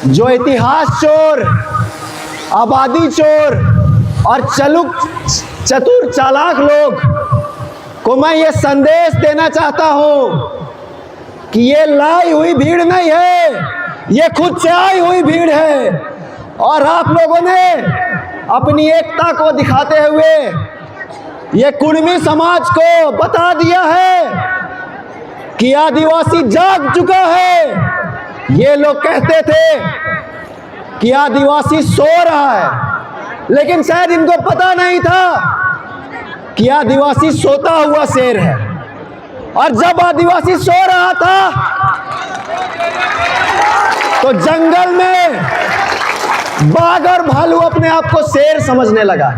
जो इतिहास चोर, आबादी चोर और चतुर चालाक लोग को मैं ये संदेश देना चाहता हूं कि ये लाई हुई भीड़ नहीं है, ये खुद से आई हुई भीड़ है। और आप लोगों ने अपनी एकता को दिखाते हुए ये कुर्मी समाज को बता दिया है कि आदिवासी जाग चुका है। ये लोग कहते थे कि आदिवासी सो रहा है, लेकिन शायद इनको पता नहीं था कि आदिवासी सोता हुआ शेर है। और जब आदिवासी सो रहा था तो जंगल में बाघ और भालू अपने आप को शेर समझने लगा।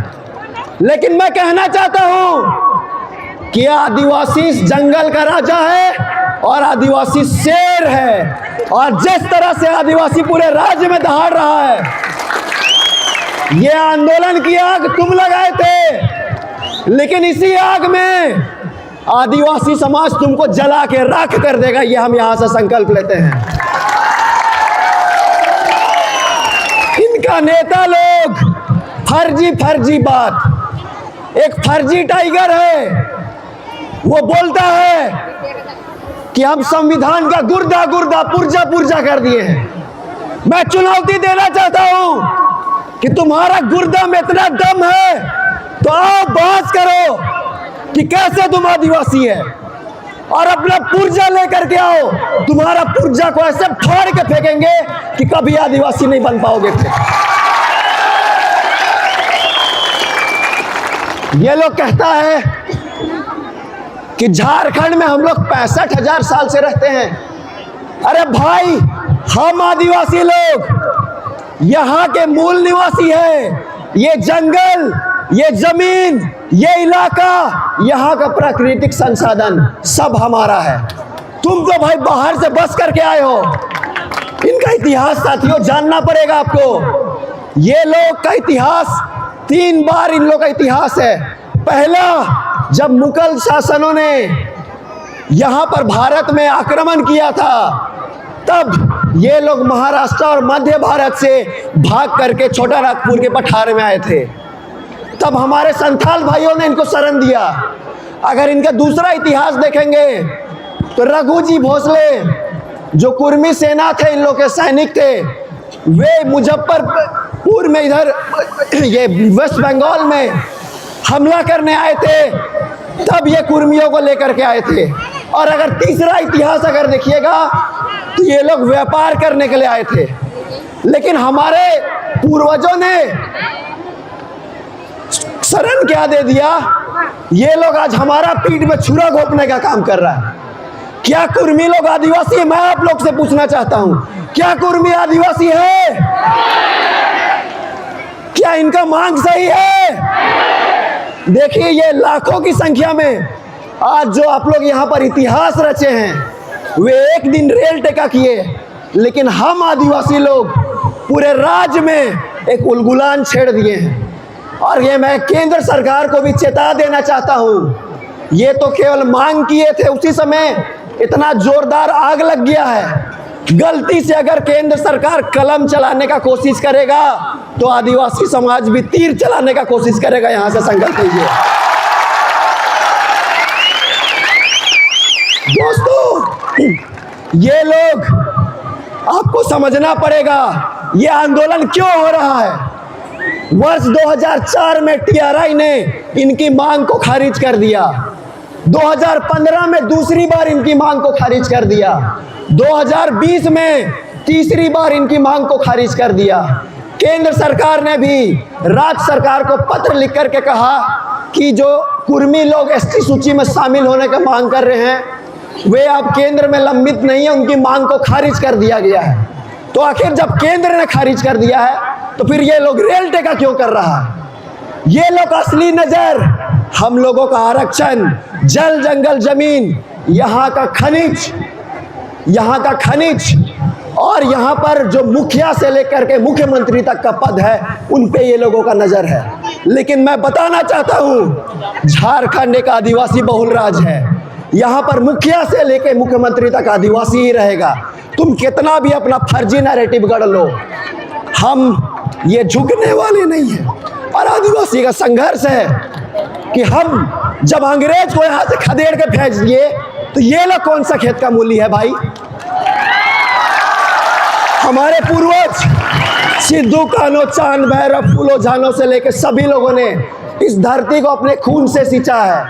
लेकिन मैं कहना चाहता हूं कि आदिवासी इस जंगल का राजा है और आदिवासी शेर है। और जिस तरह से आदिवासी पूरे राज्य में दहाड़ रहा है, ये आंदोलन की आग तुम लगाए थे, लेकिन इसी आग में आदिवासी समाज तुमको जला के राख कर देगा, ये हम यहां से संकल्प लेते हैं। इनका नेता लोग फर्जी बात, एक फर्जी टाइगर है, वो बोलता है कि हम संविधान का गुर्दा पुर्जा कर दिए हैं। मैं चुनौती देना चाहता हूं कि तुम्हारा गुर्दा में इतना दम है तो आओ बहस करो कि कैसे तुम आदिवासी है, और अपना पुर्जा लेकर के आओ। तुम्हारा पुर्जा को ऐसे फाड़ के फेंकेंगे कि कभी आदिवासी नहीं बन पाओगे। ये लोग कहता है कि झारखंड में हम लोग 65,000 साल से रहते हैं। अरे भाई, हम आदिवासी लोग यहाँ के मूल निवासी हैं। ये जंगल, ये जमीन, ये इलाका, यहाँ का प्राकृतिक संसाधन सब हमारा है। तुम तो भाई बाहर से बस करके आए हो। इनका इतिहास साथियों जानना पड़ेगा आपको। ये लोग का इतिहास 3 बार इन लोग का इतिहास है। पहला, जब मुगल शासनों ने यहाँ पर भारत में आक्रमण किया था, तब ये लोग महाराष्ट्र और मध्य भारत से भाग करके छोटा नागपुर के पठार में आए थे। तब हमारे संथाल भाइयों ने इनको शरण दिया। अगर इनका दूसरा इतिहास देखेंगे तो रघुजी भोसले जो कुर्मी सेना थे, इन लोग के सैनिक थे, वे मुजफ्फरपुर में इधर ये वेस्ट बंगाल में हमला करने आए थे, तब ये कुर्मियों को लेकर के आए थे। और अगर तीसरा इतिहास अगर देखिएगा तो ये लोग व्यापार करने के लिए आए थे। लेकिन हमारे पूर्वजों ने शरण क्या दे दिया, ये लोग आज हमारा पीठ में छुरा घोंपने का काम कर रहा है। क्या कुर्मी लोग आदिवासी है? मैं आप लोग से पूछना चाहता हूं, क्या कुर्मी आदिवासी है? क्या इनका मांग सही है? देखिए, ये लाखों की संख्या में आज जो आप लोग यहाँ पर इतिहास रचे हैं, वे एक दिन रेल टेका किए, लेकिन हम आदिवासी लोग पूरे राज्य में एक उलगुलान छेड़ दिए हैं। और ये मैं केंद्र सरकार को भी चेता देना चाहता हूँ, ये तो केवल मांग किए थे, उसी समय इतना जोरदार आग लग गया है। गलती से अगर केंद्र सरकार कलम चलाने का कोशिश करेगा तो आदिवासी समाज भी तीर चलाने का कोशिश करेगा। यहां से संकल्प लीजिए दोस्तों। ये लोग, आपको समझना पड़ेगा ये आंदोलन क्यों हो रहा है। वर्ष 2004 में टीआरआई ने इनकी मांग को खारिज कर दिया। 2015 में दूसरी बार इनकी मांग को खारिज कर दिया। 2020 में तीसरी बार इनकी मांग को खारिज कर दिया। केंद्र सरकार ने भी राज्य सरकार को पत्र लिख करके कहा कि जो कुर्मी लोग एसटी सूची में शामिल होने का मांग कर रहे हैं, वे अब केंद्र में लंबित नहीं है, उनकी मांग को खारिज कर दिया गया है। तो आखिर जब केंद्र ने खारिज कर दिया है तो फिर ये लोग रेल टेका क्यों कर रहा है? ये लोग असली नजर हम लोगों का आरक्षण, जल जंगल जमीन, यहाँ का खनिज और यहाँ पर जो मुखिया से लेकर के मुख्यमंत्री तक का पद है, उन पे ये लोगों का नजर है। लेकिन मैं बताना चाहता हूँ, झारखंड एक आदिवासी बहुल राज्य है। यहाँ पर मुखिया से लेके मुख्यमंत्री तक आदिवासी ही रहेगा। तुम कितना भी अपना फर्जी नैरेटिव गढ़ लो, हम ये झुकने वाले नहीं हैं। और आदिवासी का संघर्ष है कि हम जब अंग्रेज को यहाँ से खदेड़ के फेंक दिए तो ये लोग कौन सा खेत का मूल्य है भाई। हमारे पूर्वज सिद्धू कान्हो, चांद भैरव, फूलो झानो से लेकर सभी लोगों ने इस धरती को अपने खून से सींचा है,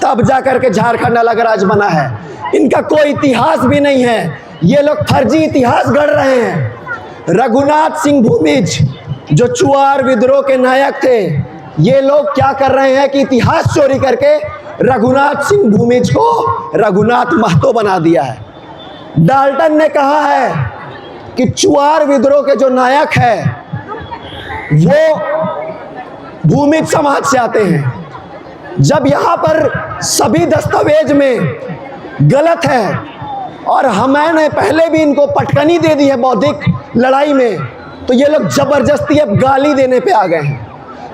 तब जाकर के झारखंड अलग राज्य बना है। इनका कोई इतिहास भी नहीं है, ये लोग फर्जी इतिहास गढ़ रहे हैं। रघुनाथ सिंह भूमिज जो चुआर विद्रोह के नायक थे, ये लोग क्या कर रहे हैं कि इतिहास चोरी करके रघुनाथ सिंह भूमिज को रघुनाथ महतो बना दिया है। डाल्टन ने कहा है कि चुआर विद्रोह के जो नायक है वो भूमिज समाज से आते हैं। जब यहाँ पर सभी दस्तावेज में गलत है और हमने पहले भी इनको पटकनी दे दी है बौद्धिक लड़ाई में, तो ये लोग जबरदस्ती अब गाली देने पे आ गए हैं।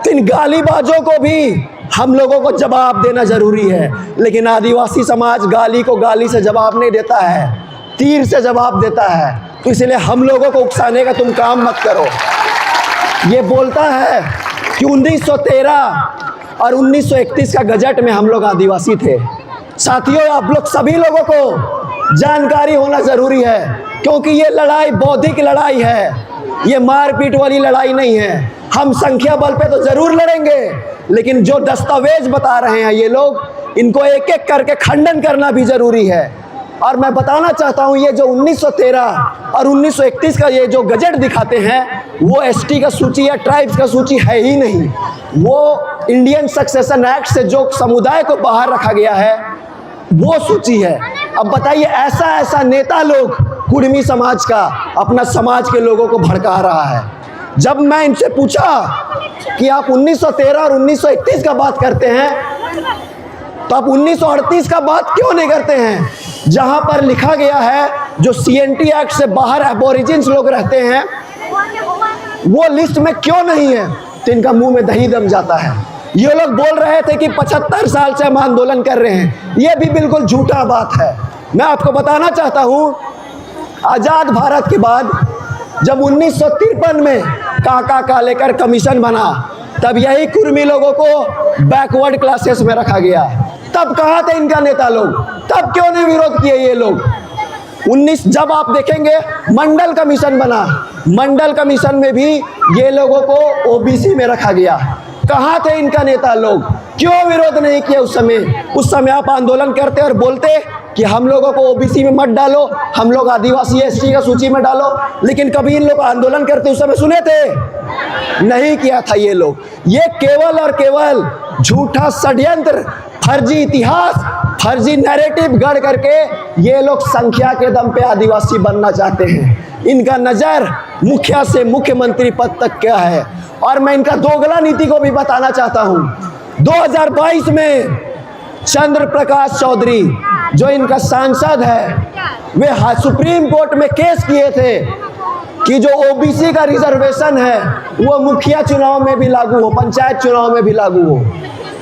तो इन गालीबाजों को भी हम लोगों को जवाब देना जरूरी है। लेकिन आदिवासी समाज गाली को गाली से जवाब नहीं देता है, तीर से जवाब देता है। तो इसलिए हम लोगों को उकसाने का तुम काम मत करो। ये बोलता है कि 1913 और 1931 का गजट में हम लोग आदिवासी थे। साथियों, आप लोग सभी लोगों को जानकारी होना जरूरी है, क्योंकि ये लड़ाई बौद्धिक लड़ाई है, ये मारपीट वाली लड़ाई नहीं है। हम संख्या बल पे तो जरूर लड़ेंगे, लेकिन जो दस्तावेज बता रहे हैं ये लोग, इनको एक एक करके खंडन करना भी जरूरी है। और मैं बताना चाहता हूँ, ये जो 1913 और 1931 का ये जो गजट दिखाते हैं, वो एसटी का सूची या ट्राइब्स का सूची है ही नहीं। वो इंडियन सक्सेशन एक्ट से जो समुदाय को बाहर रखा गया है वो सूची है। अब बताइए, ऐसा नेता लोग कुर्मी समाज का अपना समाज के लोगों को भड़का रहा है। जब मैं इनसे पूछा कि आप 1913 और 1931 का बात करते हैं, तो आप 1938 का बात क्यों नहीं करते हैं, जहां पर लिखा गया है जो CNT एक्ट से बाहर एबोरिजिन्स लोग रहते हैं, वो लिस्ट में क्यों नहीं है? तो इनका मुंह में दही जम जाता है। ये लोग बोल रहे थे कि 75 साल से हम आंदोलन कर रहे हैं, ये भी बिल्कुल झूठा बात है। मैं आपको बताना चाहता हूँ, आज़ाद भारत के बाद जब 1953 में काका कालेकर कमीशन बना, तब यही कुर्मी लोगों को बैकवर्ड क्लासेस में रखा गया। तब कहाँ थे इनका नेता लोग? तब क्यों नहीं विरोध किए ये लोग? 19 जब आप देखेंगे मंडल कमीशन बना, मंडल कमीशन में भी ये लोगों को OBC में रखा गया। कहाँ थे इनका नेता लोग? क्यों विरोध नहीं किया उस समय? उस समय आप आंदोलन करते और बोलते कि हम लोगों को OBC में मत डालो, हम लोग आदिवासी ST का सूची में डालो। लेकिन कभी इन लोग आंदोलन करते उस समय सुने थे? नहीं किया था ये लोग। ये केवल और केवल झूठा षड्यंत्र, फर्जी इतिहास, फर्जी नैरेटिव गढ़ करके ये लोग संख्या के दम पे आदिवासी बनना चाहते हैं। इनका नज़र मुखिया से मुख्यमंत्री पद तक क्या है। और मैं इनका दोगला नीति को भी बताना चाहता हूँ। 2022 में चंद्र प्रकाश चौधरी जो इनका सांसद है, वे सुप्रीम कोर्ट में केस किए थे कि जो OBC का रिजर्वेशन है वो मुखिया चुनाव में भी लागू हो, पंचायत चुनाव में भी लागू हो।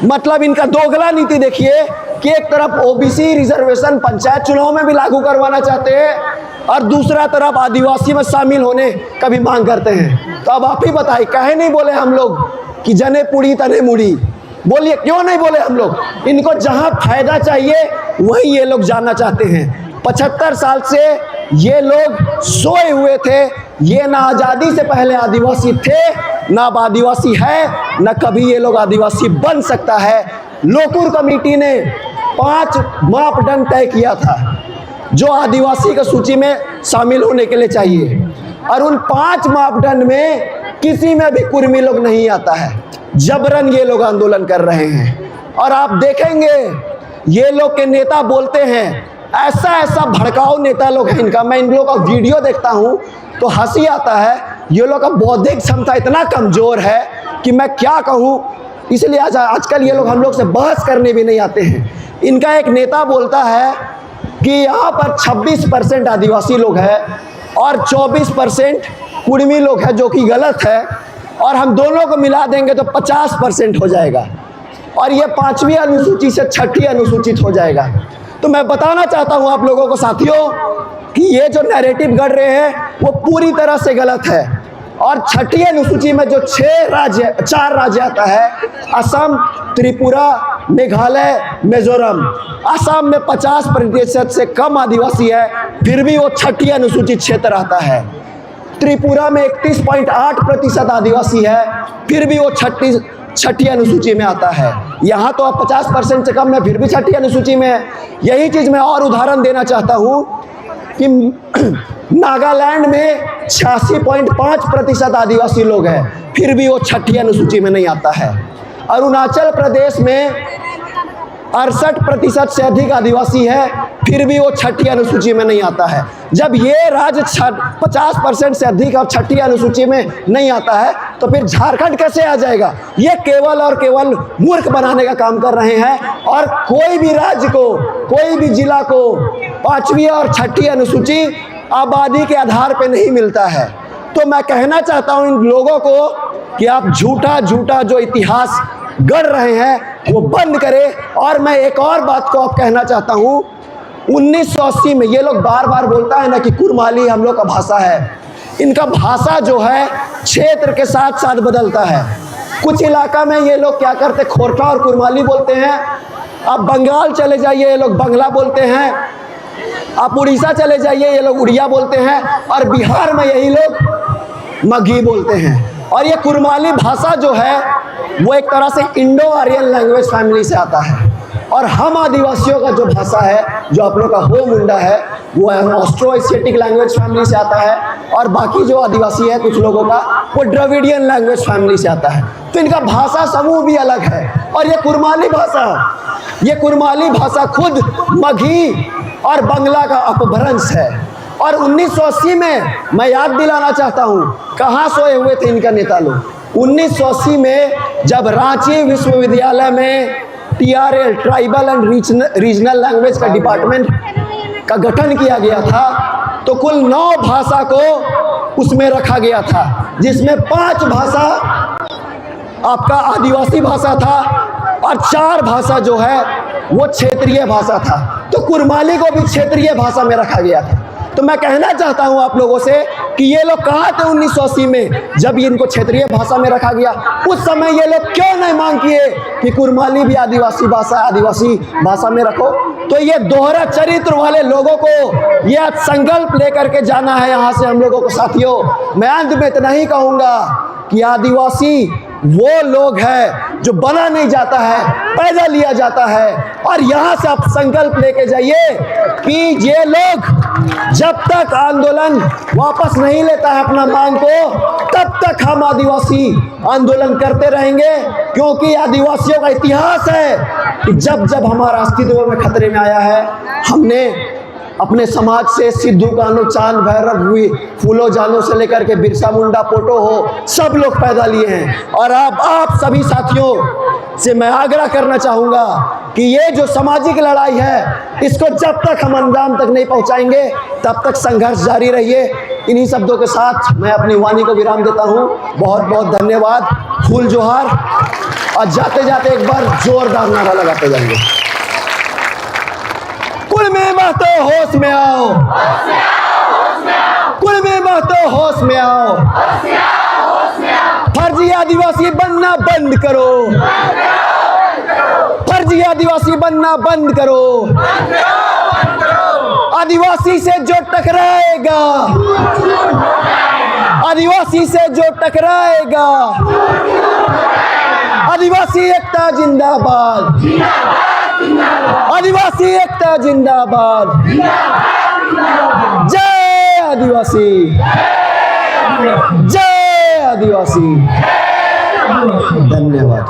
मतलब इनका दोगला नीति देखिए कि एक तरफ OBC रिजर्वेशन पंचायत चुनाव में भी लागू करवाना चाहते हैं और दूसरा तरफ आदिवासी में शामिल होने का भी मांग करते हैं। तो अब आप ही बताइए, कहे नहीं बोले हम लोग कि जने पुड़ी तने मुड़ी? बोलिए क्यों नहीं बोले हम लोग? इनको जहां फायदा चाहिए वहीं ये लोग जाना चाहते हैं। 75 साल से ये लोग सोए हुए थे। ये ना आज़ादी से पहले आदिवासी थे, ना अब आदिवासी है, ना कभी ये लोग आदिवासी बन सकता है। लोकुर कमेटी ने 5 मापदंड तय किया था जो आदिवासी की सूची में शामिल होने के लिए चाहिए, और उन 5 मापदंड में किसी में भी कुर्मी लोग नहीं आता है। जबरन ये लोग आंदोलन कर रहे हैं। और आप देखेंगे ये लोग के नेता बोलते हैं, ऐसा भड़काऊ नेता लोग हैं इनका। मैं इन लोगों का वीडियो देखता हूँ तो हंसी आता है। ये लोग का बौद्धिक क्षमता इतना कमज़ोर है कि मैं क्या कहूँ। इसलिए आजकल ये लोग हम लोग से बहस करने भी नहीं आते हैं। इनका एक नेता बोलता है कि यहाँ पर 26% आदिवासी लोग हैं और 24% कुर्मी लोग हैं, जो कि गलत है, और हम दोनों को मिला देंगे तो 50% हो जाएगा और ये 5वीं अनुसूची से 6ठी अनुसूचित हो जाएगा। तो मैं बताना चाहता हूं आप लोगों को साथियों कि ये जो नैरेटिव गढ़ रहे हैं वो पूरी तरह से गलत है। और छठी अनुसूची में जो 4 राज्य आता है, असम, त्रिपुरा, मेघालय, मिजोरम। असम में 50% से कम आदिवासी है, फिर भी वो छठी अनुसूचित क्षेत्र आता है। त्रिपुरा में 31.8% आदिवासी है, फिर भी वो छठी अनुसूची में आता है। यहाँ तो अब 50% से कम है, फिर भी छठी अनुसूची में है। यही चीज़ मैं और उदाहरण देना चाहता हूँ कि नागालैंड में 86.5% आदिवासी लोग हैं, फिर भी वो छठी अनुसूची में नहीं आता है। अरुणाचल प्रदेश में 68% से अधिक आदिवासी है, फिर भी वो छठी अनुसूची में नहीं आता है। जब ये राज्य 50% से अधिक और छठी अनुसूची में नहीं आता है, तो फिर झारखंड कैसे आ जाएगा? ये केवल और केवल मूर्ख बनाने का काम कर रहे हैं। और कोई भी राज्य को, कोई भी जिला को 5वीं और छठी अनुसूची आबादी के आधार पर नहीं मिलता है। तो मैं कहना चाहता हूँ इन लोगों को कि आप झूठा जो इतिहास गढ़ रहे हैं वो बंद करें। और मैं एक और बात को आप कहना चाहता हूँ, 1980 में ये लोग बार बार बोलता है ना कि कुरमाली हम लोग का भाषा है। इनका भाषा जो है क्षेत्र के साथ साथ बदलता है। कुछ इलाका में ये लोग क्या करते, खोरठा और कुरमाली बोलते हैं। आप बंगाल चले जाइए, ये लोग बंगला बोलते हैं। आप उड़ीसा चले जाइए, ये लोग उड़िया बोलते हैं। और बिहार में यही लोग मगही बोलते हैं। और ये कुरमाली भाषा जो है वो एक तरह से इंडो आर्यन लैंग्वेज फैमिली से आता है। और हम आदिवासियों का जो भाषा है, जो आप लोग का हो मुंडा है, वो ऑस्ट्रो एशियाटिक लैंग्वेज फैमिली से आता है। और बाकी जो आदिवासी है कुछ लोगों का, वो द्रविडियन लैंग्वेज फैमिली से आता है। तो इनका भाषा समूह भी अलग है। और ये कुरमाली भाषा खुद मगही और बंगला का अपभ्रंश है। और 1980 में मैं याद दिलाना चाहता हूँ, कहाँ सोए हुए थे इनका नेता लोग। 1980 में जब रांची विश्वविद्यालय में TRL, tribal and regional language का डिपार्टमेंट का गठन किया गया था, तो कुल 9 भाषा को उसमें रखा गया था, जिसमें 5 भाषा आपका आदिवासी भाषा था और 4 भाषा जो है वो क्षेत्रीय भाषा था। तो कुरमाली को भी क्षेत्रीय भाषा में रखा गया था। तो मैं कहना चाहता हूं आप लोगों से कि ये लोग कहाँ थे 1980 में, जब इनको क्षेत्रीय भाषा में रखा गया? उस समय ये लोग क्यों नहीं मांग किए कि कुरमाली भी आदिवासी भाषा में रखो? तो ये दोहरा चरित्र वाले लोगों को यह संकल्प लेकर के जाना है यहाँ से हम लोगों को। साथियों, मैं अंत में इतना ही कहूँगा कि आदिवासी वो लोग हैं जो बना नहीं जाता है, पैदा लिया जाता है। और यहाँ से आप संकल्प लेके जाइए कि ये लोग जब तक आंदोलन वापस नहीं लेता है अपना मांग को, तब तक हम आदिवासी आंदोलन करते रहेंगे। क्योंकि आदिवासियों का इतिहास है कि जब जब हमारा अस्तित्व में खतरे में आया है, हमने अपने समाज से सिद्धू कान्हू, चांद भैरव, फूलो जानो से लेकर के बिरसा मुंडा, पोटो हो, सब लोग पैदा लिए हैं। और अब आप सभी साथियों से मैं आग्रह करना चाहूँगा कि ये जो सामाजिक लड़ाई है, इसको जब तक हम अंजाम तक नहीं पहुँचाएंगे, तब तक संघर्ष जारी रहिए। इन्हीं शब्दों के साथ मैं अपनी वाणी को विराम देता हूँ। बहुत बहुत धन्यवाद। फूल जोहार। और जाते जाते एक बार जोरदार नारा लगाते जाएंगे। कुलमी महतो होश में आओ, कुलमी महतो होश में आओ, फर्जी आदिवासी बनना बंद करो, फर्जी आदिवासी बनना बंद करो। आदिवासी से जो टकराएगा, आदिवासी से जो टकराएगा, आदिवासी एकता जिंदाबाद, आदिवासी एकता जिंदाबाद। जय आदिवासी, जय आदिवासी। धन्यवाद।